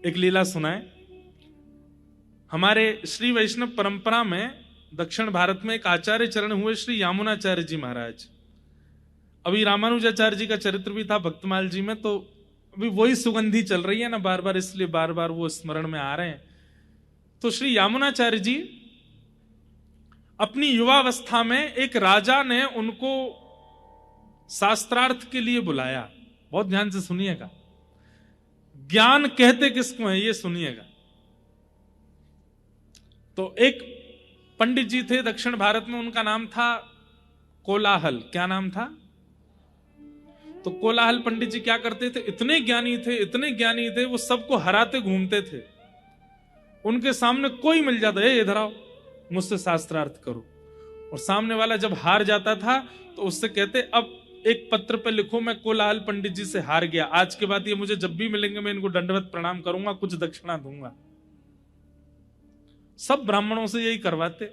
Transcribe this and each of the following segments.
एक लीला सुनाए। हमारे श्री वैष्णव परंपरा में दक्षिण भारत में एक आचार्य चरण हुए श्री यामुनाचार्य जी महाराज। अभी रामानुजाचार्य जी का चरित्र भी था भक्तमाल जी में, तो अभी वही सुगंधी चल रही है ना बार बार, इसलिए बार बार वो स्मरण में आ रहे हैं। तो श्री यामुनाचार्य जी अपनी युवावस्था में एक राजा ने उनको शास्त्रार्थ के लिए बुलाया। बहुत ध्यान से सुनिएगा, ज्ञान कहते किसको है ये सुनिएगा। तो एक पंडित जी थे दक्षिण भारत में, उनका नाम था कोलाहल। क्या नाम था? तो कोलाहल पंडित जी क्या करते थे, इतने ज्ञानी थे, इतने ज्ञानी थे, वो सबको हराते घूमते थे। उनके सामने कोई मिल जाता, इधर आओ मुझसे शास्त्रार्थ करो। और सामने वाला जब हार जाता था तो उससे कहते, अब एक पत्र पे लिखो मैं कोलाहल पंडित जी से हार गया, आज के बाद ये मुझे जब भी मिलेंगे मैं इनको दंडवत प्रणाम करूंगा, कुछ दक्षिणा दूंगा। सब ब्राह्मणों से यही करवाते।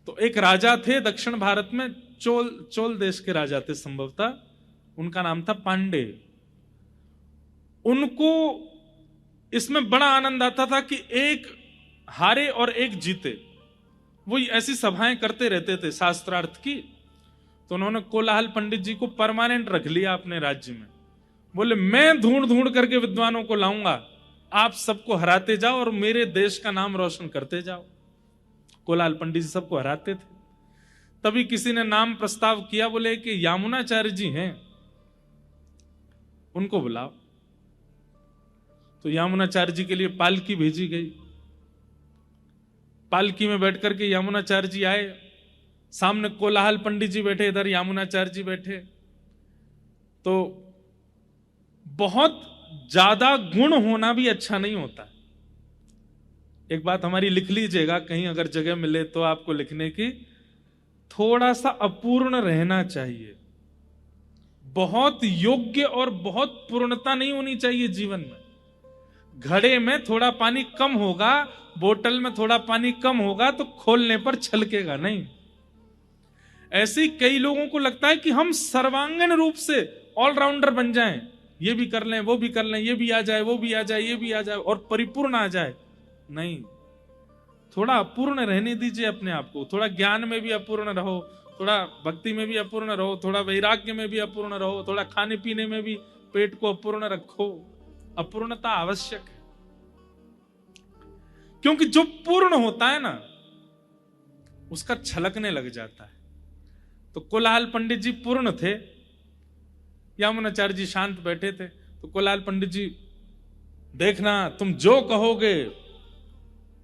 तो एक राजा थे दक्षिण भारत में, चोल देश के राजा थे संभवतः, उनका नाम था पांडे। उनको इसमें बड़ा आनंद आता था कि एक हारे और एक जीते। वो ऐसी सभाएं करते रहते थे शास्त्रार्थ की। तो उन्होंने कोलाहल पंडित जी को परमानेंट रख लिया अपने राज्य में। बोले मैं ढूंढ ढूंढ करके विद्वानों को लाऊंगा, आप सबको हराते जाओ और मेरे देश का नाम रोशन करते जाओ। कोलाहल पंडित जी सबको हराते थे। तभी किसी ने नाम प्रस्ताव किया, बोले कि यामुनाचार्य जी हैं, उनको बुलाओ। तो यामुनाचार्य जी के लिए पालकी भेजी गई। पालकी में बैठ करके यामुनाचार्य जी आए। सामने कोलाहल पंडित जी बैठे, इधर यामुनाचार्य जी बैठे। तो बहुत ज्यादा गुण होना भी अच्छा नहीं होता। एक बात हमारी लिख लीजिएगा, कहीं अगर जगह मिले तो आपको लिखने की, थोड़ा सा अपूर्ण रहना चाहिए। बहुत योग्य और बहुत पूर्णता नहीं होनी चाहिए जीवन में। घड़े में थोड़ा पानी कम होगा, बोतल में थोड़ा पानी कम होगा तो खोलने पर छलकेगा नहीं। ऐसे कई लोगों को लगता है कि हम सर्वांगीण रूप से ऑलराउंडर बन जाएं, ये भी कर लें, वो भी कर लें, ये भी आ जाए, वो भी आ जाए, ये भी आ जाए और परिपूर्ण आ जाए। नहीं, थोड़ा अपूर्ण रहने दीजिए अपने आप को। थोड़ा ज्ञान में भी अपूर्ण रहो, थोड़ा भक्ति में भी अपूर्ण रहो, थोड़ा वैराग्य में भी अपूर्ण रहो, थोड़ा खाने पीने में भी पेट को अपूर्ण रखो। अपूर्णता आवश्यक है, क्योंकि जो पूर्ण होता है ना उसका छलकने लग जाता है। तो कोलाहल पंडित जी पूर्ण थे, यामुनाचार्य जी शांत बैठे थे। तो कोलाहल पंडित जी, देखना तुम जो कहोगे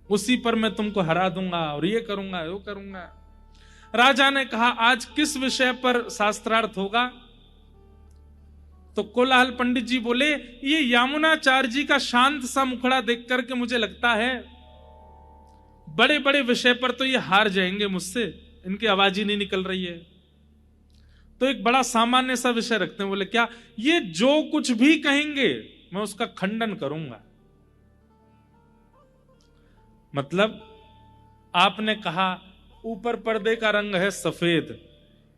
उसी पर मैं तुमको हरा दूंगा और ये करूंगा वो करूंगा। राजा ने कहा आज किस विषय पर शास्त्रार्थ होगा? तो कोलाहल पंडित जी बोले, ये यामुनाचार्य जी का शांत सा मुखड़ा देख करके मुझे लगता है बड़े बड़े विषय पर तो ये हार जाएंगे मुझसे, इनकी आवाज ही नहीं निकल रही है। तो एक बड़ा सामान्य सा विषय रखते हैं। बोले क्या? ये जो कुछ भी कहेंगे मैं उसका खंडन करूंगा। मतलब आपने कहा ऊपर पर्दे का रंग है सफेद,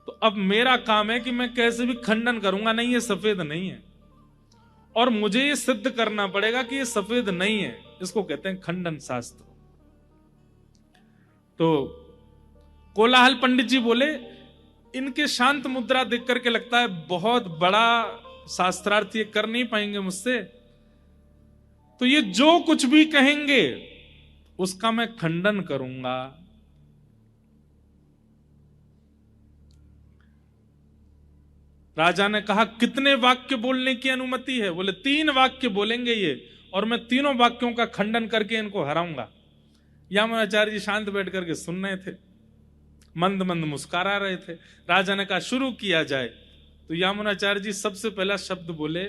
तो अब मेरा काम है कि मैं कैसे भी खंडन करूंगा, नहीं ये सफेद नहीं है, और मुझे ये सिद्ध करना पड़ेगा कि ये सफेद नहीं है। इसको कहते हैं खंडन शास्त्र। तो कोलाहल पंडित जी बोले, इनके शांत मुद्रा देख करके लगता है बहुत बड़ा शास्त्रार्थ ये कर नहीं पाएंगे मुझसे, तो ये जो कुछ भी कहेंगे उसका मैं खंडन करूंगा। राजा ने कहा कितने वाक्य बोलने की अनुमति है? बोले 3 वाक्य बोलेंगे ये, और मैं तीनों वाक्यों का खंडन करके इनको हराऊंगा। यामुनाचार्य जी शांत बैठ करके सुन रहे थे, मंद मंद मुस्कुरा रहे थे। राजा ने कहा शुरू किया जाए। तो यामुनाचार्य जी सबसे पहला शब्द बोले।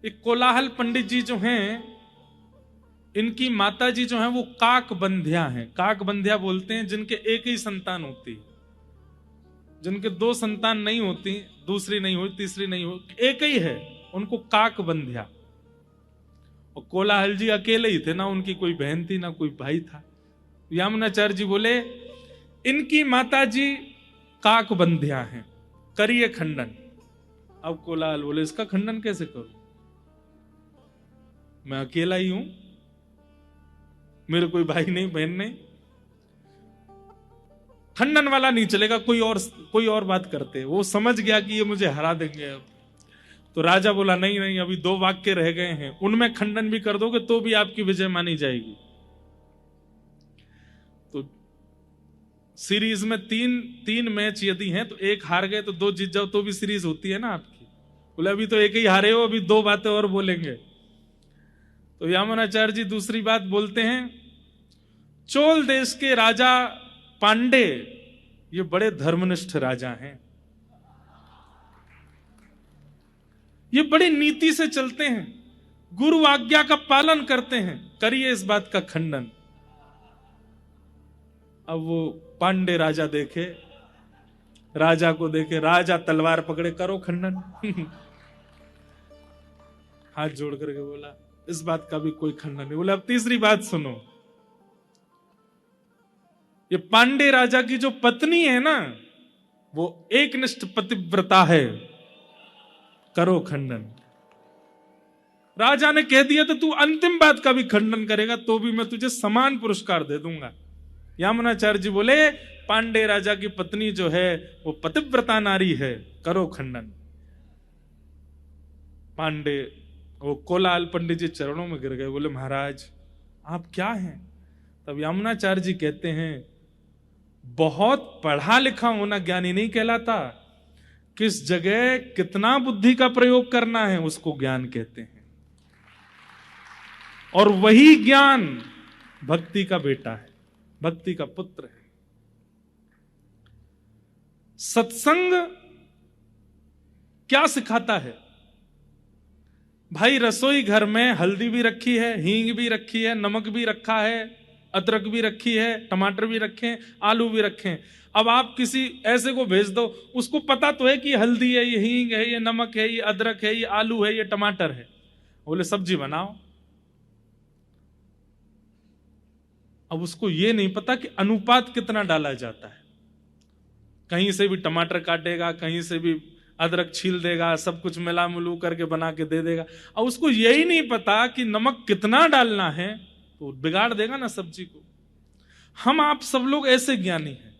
एक कोलाहल पंडित जी जो हैं, इनकी माता जी जो हैं वो काकबंध्या हैं। काकबंध्या बोलते हैं जिनके एक ही संतान होती है, जिनके 2 संतान नहीं होती, दूसरी नहीं हुई, तीसरी नहीं हुई, एक ही है, उनको काकबंध्या। और कोलाहल जी अकेले ही थे, ना उनकी कोई बहन थी ना कोई भाई था। यामुनाचार्य जी बोले इनकी माता जी काकबंध्या हैं, करिए खंडन। अब कोलाहल बोले इसका खंडन कैसे करूं? मैं अकेला ही हूं, मेरे कोई भाई नहीं, बहन नहीं। खंडन वाला नहीं चलेगा, कोई और बात करते। वो समझ गया कि ये मुझे हरा देंगे अब। तो राजा बोला नहीं नहीं, अभी 2 वाक्य रह गए हैं, उनमें खंडन भी कर दोगे तो भी आपकी विजय मानी जाएगी। तो सीरीज में 3 मैच यदि हैं तो 1 हार गए तो 2 जीत जाओ तो भी सीरीज होती है ना आपकी। बोले अभी तो 1 ही हारे हो, अभी 2 बातें और बोलेंगे। तो यामुनाचार्य जी दूसरी बात बोलते हैं, चोल देश के राजा पांडे ये बड़े धर्मनिष्ठ राजा हैं, ये बड़ी नीति से चलते हैं, गुरु आज्ञा का पालन करते हैं, करिए इस बात का खंडन। अब वो पांडे राजा देखे, राजा को देखे, राजा तलवार पकड़े, करो खंडन। हाथ जोड़ करके बोला इस बात का भी कोई खंडन नहीं। बोला अब तीसरी बात सुनो, ये पांडे राजा की जो पत्नी है ना वो एकनिष्ठ पतिव्रता है, करो खंडन। राजा ने कह दिया तो तू अंतिम बात का भी खंडन करेगा तो भी मैं तुझे समान पुरस्कार दे दूंगा। यामुनाचार्य जी बोले पांडे राजा की पत्नी जो है वो पतिव्रता नारी है, करो खंडन। पांडे वो कोलाहल पंडित जी चरणों में गिर गए, बोले महाराज आप क्या हैं? तब यामुनाचार्य जी कहते हैं बहुत पढ़ा लिखा होना ज्ञानी नहीं कहलाता, किस जगह कितना बुद्धि का प्रयोग करना है उसको ज्ञान कहते हैं। और वही ज्ञान भक्ति का बेटा है, भक्ति का पुत्र है। सत्संग क्या सिखाता है भाई? रसोई घर में हल्दी भी रखी है, हींग भी रखी है, नमक भी रखा है, अदरक भी रखी है, टमाटर भी रखे, आलू भी रखे। अब आप किसी ऐसे को भेज दो, उसको पता तो है कि ये हल्दी है, ये हींग है, ये नमक है, ये अदरक है, ये आलू है, ये टमाटर है। बोले सब्जी बनाओ। अब उसको ये नहीं पता कि अनुपात कितना डाला जाता है। कहीं से भी टमाटर काटेगा, कहीं से भी अदरक छील देगा, सब कुछ मिला मिलू करके बना के दे देगा। और उसको यही नहीं पता कि नमक कितना डालना है, तो बिगाड़ देगा ना सब्जी को। हम आप सब लोग ऐसे ज्ञानी हैं,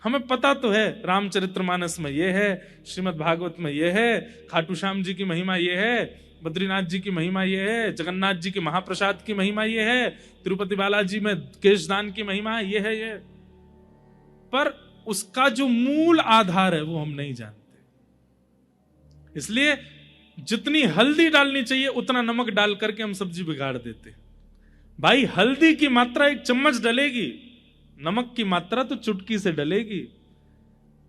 हमें पता तो है रामचरितमानस में ये है, श्रीमद् भागवत में ये है, खाटू श्याम जी की महिमा ये है, बद्रीनाथ जी की महिमा ये है, जगन्नाथ जी के महाप्रसाद की महिमा ये है, तिरुपति बालाजी में केशदान की महिमा ये है ये। पर उसका जो मूल आधार है वो हम नहीं जानते। इसलिए जितनी हल्दी डालनी चाहिए उतना नमक डाल करके हम सब्जी बिगाड़ देते हैं। भाई हल्दी की मात्रा 1 चम्मच डलेगी, नमक की मात्रा तो चुटकी से डलेगी।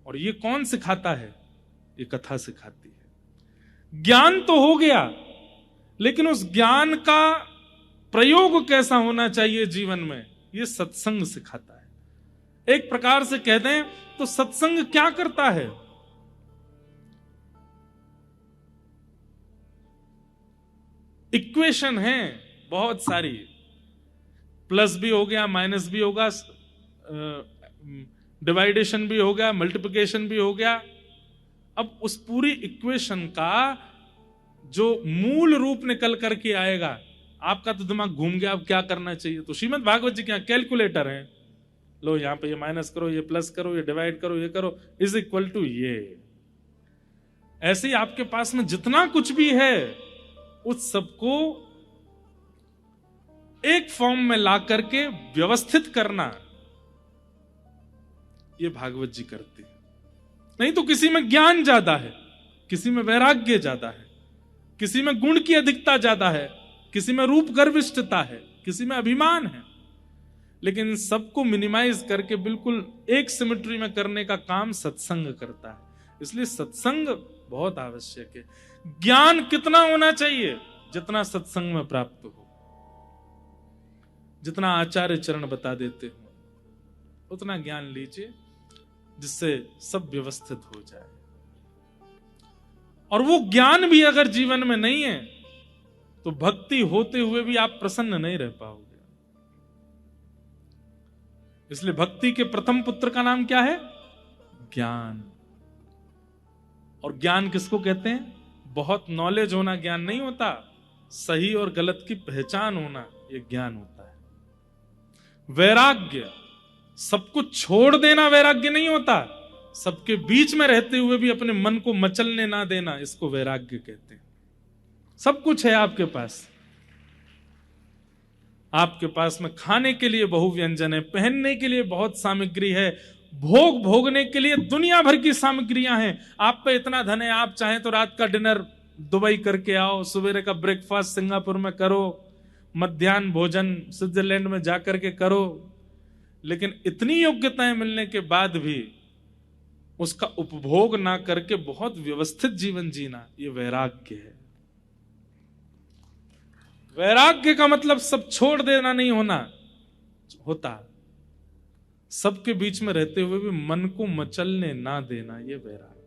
और ये कौन सिखाता है? ये कथा सिखाती है। ज्ञान तो हो गया, लेकिन उस ज्ञान का प्रयोग कैसा होना चाहिए जीवन में, ये सत्संग सिखाता है। एक प्रकार से कह दें तो सत्संग क्या करता है? इक्वेशन है बहुत सारी, प्लस भी हो गया, माइनस भी होगा, डिवाइडेशन भी हो गया, मल्टीप्लिकेशन भी हो गया। अब उस पूरी इक्वेशन का जो मूल रूप निकल करके आएगा, आपका तो दिमाग घूम गया, अब क्या करना चाहिए? तो श्रीमद् भागवत जी क्या कैलकुलेटर है, लो यहां पे ये माइनस करो, ये प्लस करो, ये डिवाइड करो, ये करो, इज इक्वल टू ये। ऐसे ही आपके पास में जितना कुछ भी है उस सबको एक फॉर्म में ला करके व्यवस्थित करना, ये भागवत जी करते हैं। नहीं तो किसी में ज्ञान ज्यादा है, किसी में वैराग्य ज्यादा है, किसी में गुण की अधिकता ज्यादा है, किसी में रूप गर्विष्ठता है, किसी में अभिमान है, लेकिन इन सबको मिनिमाइज करके बिल्कुल एक सिमेट्री में करने का काम सत्संग करता है। इसलिए सत्संग बहुत आवश्यक है। ज्ञान कितना होना चाहिए? जितना सत्संग में प्राप्त हो, जितना आचार्य चरण बता देते हो उतना ज्ञान लीजिए, जिससे सब व्यवस्थित हो जाए। और वो ज्ञान भी अगर जीवन में नहीं है तो भक्ति होते हुए भी आप प्रसन्न नहीं रह पाओगे। इसलिए भक्ति के प्रथम पुत्र का नाम क्या है? ज्ञान। और ज्ञान किसको कहते हैं? बहुत नॉलेज होना ज्ञान नहीं होता, सही और गलत की पहचान होना, ये ज्ञान होता है। वैराग्य, सब कुछ छोड़ देना वैराग्य नहीं होता, सबके बीच में रहते हुए भी अपने मन को मचलने ना देना, इसको वैराग्य कहते हैं। सब कुछ है आपके पास, आपके पास में खाने के लिए बहु व्यंजन है, पहनने के लिए बहुत सामग्री है, भोग भोगने के लिए दुनिया भर की सामग्रियां हैं। आप पे इतना धन है, आप चाहें तो रात का डिनर दुबई करके आओ, सवेरे का ब्रेकफास्ट सिंगापुर में करो, मध्याह्न भोजन स्विट्जरलैंड में जाकर के करो, लेकिन इतनी योग्यताएं मिलने के बाद भी उसका उपभोग ना करके बहुत व्यवस्थित जीवन जीना, ये वैराग्य है। वैराग्य का मतलब सब छोड़ देना नहीं होता, सबके बीच में रहते हुए भी मन को मचलने ना देना, ये वैराग्य।